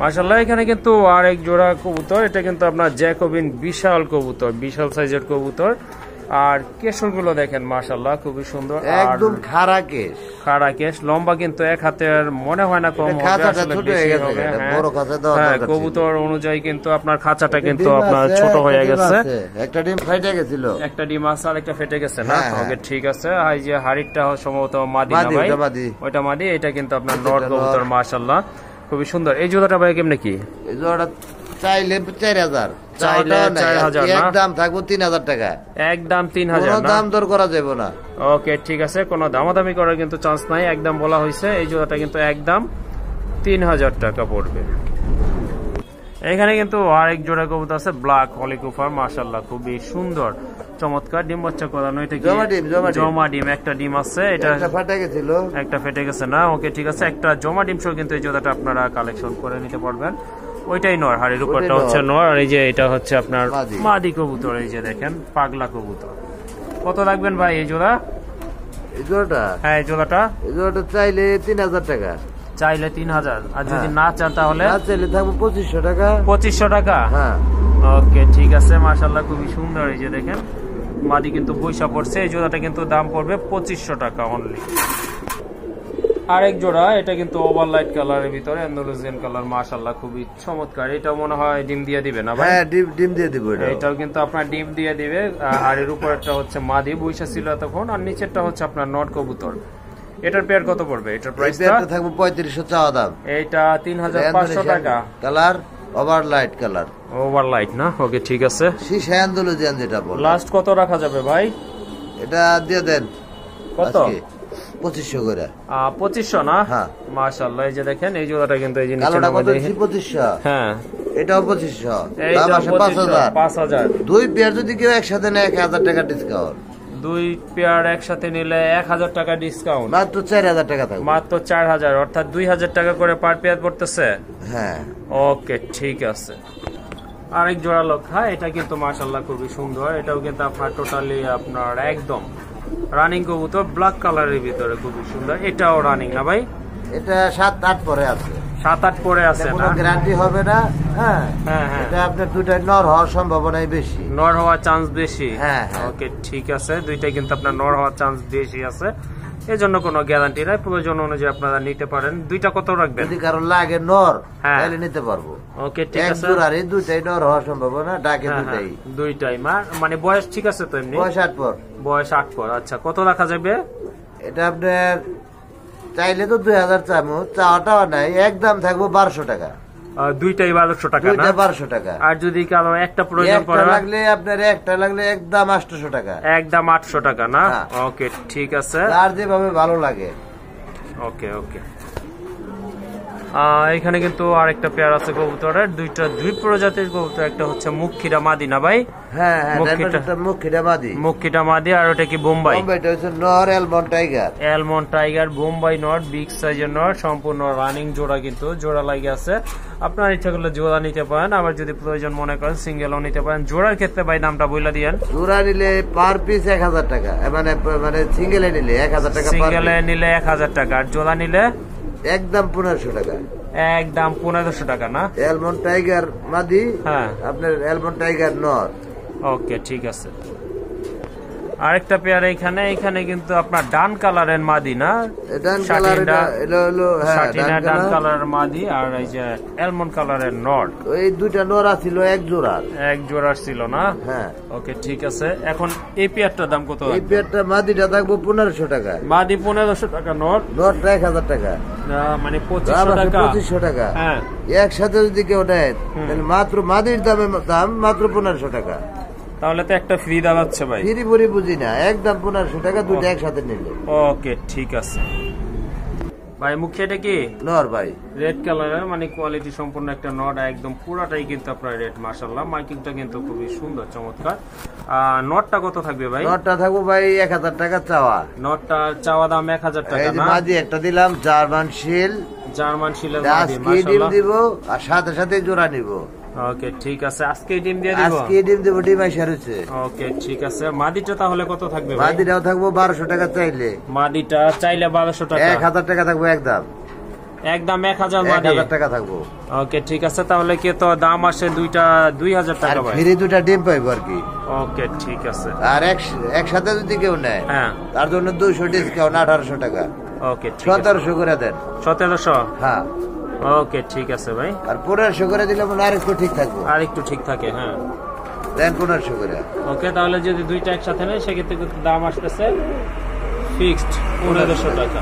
মাশাআল্লাহ এখানে কিন্তু আরেক জোড়া কবুতর, এটা কিন্তু আপনার জ্যাকোবিন বিশাল কবুতর, বিশাল সাইজের কবুতর। আর কেশরগুলো দেখেন মাশাআল্লাহ খুবই সুন্দর, একদম খাড়া কেশ, খাড়া কেশ, লম্বা কিন্তু এক হাতের মনে হয় না কম হবে, আসলে বেশি হবে। হ্যাঁ কবুতর অনুযায়ী কিন্তু আপনার খাঁচাটা কিন্তু আপনার ছোট হয়ে গেছে। একটা ডিম ফেটে গেছিল, একটা ডিম আছে আর একটা ফেটে গেছে না? ওকে ঠিক আছে। এই যে হাড়িটা সম্ভবত মাদি না ভাই? ওইটা মাদি, এটা কিন্তু আপনার নর কবুতর মাশাআল্লাহ খুবই সুন্দর। এই জোড়াটা ভাই কেমনে কি? এই জোড়াটা চাইলে 4000, চাইলে 4000 না, একদম থাকবো 3000 টাকা, একদম 3000 কোনো দাম দর করা যাবে না। ওকে ঠিক আছে, কোনো দামাদামি করার কিন্তু চান্স নাই, একদম বলা হয়েছে। এই জোড়াটা কিন্তু একদম 3000 টাকা পড়বে। এখানে কিন্তু আরেক জোড়া কবুতর আছে ব্ল্যাক হলিকুপার, মাশাআল্লাহ খুবই সুন্দর চমৎকার, ডিম বাচ্চা করানো। এটা কি জমা ডিম? একটা ডিম আছে, এটা ফেটে গেছিল, একটা ফেটে গেছে না? ওকে ঠিক আছে, একটা জমা ডিম সহ কিন্তু এই জোড়াটা আপনারা কালেকশন করে নিতে পারবেন। ওইটাই নর, হাড়ির উপরটা হচ্ছে নর, আর এই যে এটা হচ্ছে আপনার মাদি কবুতর। এই যে দেখেন পাগলা কবুতর। কত রাখবেন ভাই এই জোড়া? এই জোড়াটা? হ্যাঁ এই জোড়াটা চাইলে 3000 টাকা, চাইলে 3000, আর যদি না চান তাহলে? না চাইলে থাকবো 2500 টাকা। 2500 টাকা? হ্যাঁ ওকে ঠিক আছে, মাশাআল্লাহ খুবই সুন্দর। এই যে দেখেন মাদি কিন্তু পয়সা পড়ছে, এই জোড়াটা কিন্তু দাম পড়বে 2500 টাকা অনলি। আরেক জোড়া, এটা কিন্তু ওভারলাইট কালারের ভিতরে আন্দালুসিয়ান কালার, মাশাআল্লাহ খুবই চমৎকার। এটা মনে হয় ডিম দিয়ে দিবে না ভাই? হ্যাঁ ডিম দিয়ে দিব। এটাও কিন্তু আপনার ডিম দিয়ে দিবে। আর এর উপরেরটা হচ্ছে মাদি বৈশা ছিল তখন, আর নিচেরটা হচ্ছে আপনার নট কবুতর। এটার পেয়ার কত পড়বে? এটার প্রাইসটা থাকবে 3500 চাওয়া দাম। এটা 3500 টাকা। কালার ওভারলাইট কালার, ওভারলাইট না? ওকে ঠিক আছে, শিশা আন্দালুসিয়ান যেটা বল। লাস্ট কত রাখা যাবে ভাই? এটা দিয়ে দেন কত? 2500 করে। 2500 না? হ্যাঁ মাশাআল্লাহ। এই যে দেখেন এই জোড়াটা কিন্তু এই যে নিচে কালোটা কত? 2500। হ্যাঁ এটাও 2500, এইটা দাম আসে 5000। 5000। দুই পেয়ার যদি কেউ একসাথে নেয় 1000 টাকা ডিসকাউন্ট। দুই পেয়ার একসাথে নিলে 1000 টাকা ডিসকাউন্ট, মাত্র 4000 টাকা থাকবে। মাত্র 4000, অর্থাৎ 2000 টাকা করে পার পেয়ার পড়তেছে। হ্যাঁ ওকে ঠিক আছে। আরেক জোড়া লক্ষা, এটা কিন্তু মাশাআল্লাহ খুবই সুন্দর। এটাও কিন্তু আপনার টোটালি আপনার একদম রানিং কবুতর, ব্ল্যাক কালারের ভিতরে খুবই সুন্দর। এটাও রানিং না ভাই? এটা 7-8 পরে আছে, 7-8 পরে আছে না? কোনো গ্যারান্টি হবে না। হ্যাঁ হ্যাঁ, এটা আপনার দুইটা নর হওয়ার সম্ভাবনাই বেশি, নর হওয়ার চান্স বেশি। হ্যাঁ ওকে ঠিক আছে, দুইটাই কিন্তু আপনার নর হওয়ার চান্স বেশি আছে, এজন্য কোনো গ্যারান্টি নাই, প্রয়োজন অনুযায়ী আপনারা নিতে পারেন। দুইটা কত রাখবেন? যদি কারো লাগে নর তাহলে নিতে পারবো। ওকে ঠিক আছে, জোড়ারে দুইটাই নর হওয়ার সম্ভাবনা, ডাকে দুইটাই মানে বয়স ঠিক আছে তো? এমনি বয়স 8 পর। বয়স 8 পর। আচ্ছা কত রাখা যাবে এটা? আপনার চাইলে তো 2000 চামো, চাওয়াটাও নাই, একদম থাকবো 1200 টাকা। দুইটাই 1200 টাকা না? 1200 টাকা। আর যদি কারো একটা প্রয়োজন পড়ে লাগলে আপনার একটা লাগলে একদম 800 টাকা, একদম 800 টাকা না? ওকে ঠিক আছে, আর যেভাবে ভালো লাগে। ওকে ওকে। এখানে কিন্তু আরেকটা পেয়ার আছে কবুতরের, দুই প্রজাতির কবুতর, একটা হচ্ছে মুখিটা মাদি না ভাই? হ্যাঁ হ্যাঁ, মুখিটা মাদি। মুখিটা মাদি, আর ওটা কি বোম্বাই? বোম্বাইটা হচ্ছে নর এলমন্ড টাইগার। এলমন্ড টাইগার বোম্বাই নর, বিগ সাইজের নর, সম্পূর্ণ রানিং জোড়া, কিন্তু জোড়া লাগে আছে। আপনার ইচ্ছা করলে জোড়া নিতে পারেন, আবার যদি প্রয়োজন মনে করেন সিঙ্গেলও নিতে পারেন। জোড়ার ক্ষেত্রে ভাই দামটা বইলা দিয়েন। জোড়া নিলে পার পিস 1000 টাকা, মানে সিঙ্গেলে নিলে 1000 টাকা, সিঙ্গেলে নিলে 1000 টাকা, আর জোড়া নিলে একদম 1500 টাকা। একদম 1500 টাকা না? এলমন্ড টাইগার মাদি, হ্যাঁ আপনার এলমন্ড টাইগার নর। ওকে ঠিক আছে। আরেকটা পেয়ার এখানে কিন্তু আপনার ডান কালারের মাদি না? ডান কালারের ডান কালারের মাদি, আর এই যে এলমন্ড কালারের নর। এই দুইটা নর ছিল এক জোড়া ছিল না? হ্যাঁ ওকে ঠিক আছে। এখন এই পেয়ারটার দাম কত? এই পেয়ারটা মাদিটা থাকবো 1500 টাকা। মাদি 1500 টাকা, নরটা 1000 টাকা, মানে 2500 টাকা। হ্যাঁ একসাথে যদি কেউ নেয় তাহলে মাত্র মাদির দাম মাত্র 1500 টাকা। তাহলে তো একটা ফ্রি দাঁড়াচ্ছে ভাই? ফ্রি পরি বুঝি না, একদম 1500 টাকা, দুটো একসাথে নিলে। ওকে ঠিক আছে ভাই। মুখে এটা কি নর ভাই? রেড কালারের, মানে কোয়ালিটি সম্পূর্ণ একটা নর, একদম পুরাটাই কিন্তু আপনার রেড, মাশাআল্লাহ। মার্কিংটা কিন্তু খুবই সুন্দর চমৎকার। নটটা কত থাকবে ভাই? নটটা থাকবো ভাই 1000 টাকা চাওয়া। নটটা চাওয়া দাম 1000 টাকা না? মাঝে একটা দিলাম জার্মান শিল, ডিম দিব, আর সাথে সাথে জোড়া নিব। ওকে ঠিক আছে, আজকে ডিম দিয়ে দিব। ডিম আইসা রয়েছে। ওকে ঠিক আছে। মাদিটা তাহলে কত থাকবে? মাদিটাও থাকবো 1200 টাকা চাইলে। মাদিটা চাইলে 1200 টাকা, 1000 টাকা থাকবো একদম। একদম 1000 মাদি 1000 টাকা থাকবো। ওকে ঠিক আছে, তাহলে কি তো দাম আসে দুইটা 2000 টাকা ভাই? ফ্রি দুইটা ডিম পাইবো আর কি। ওকে ঠিক আছে। আর একসাথে যদি কেউ নেয় হ্যাঁ তার জন্য 200 ডিসকাউন্ট 1800 টাকা। ওকে ঠিক আছে, 1700 করে দেন। 1700? হ্যাঁ ওকে ঠিক আছে ভাই। আর 1500 করে দিলে মনে আর একটু ঠিক থাকবো। আর একটু ঠিক থাকে, হ্যাঁ দেন 1500 করে। ওকে, তাহলে যদি দুইটা একসাথে নেয় সেক্ষেত্রে কিন্তু দাম আসতেছে ফিক্সড 1500 টাকা।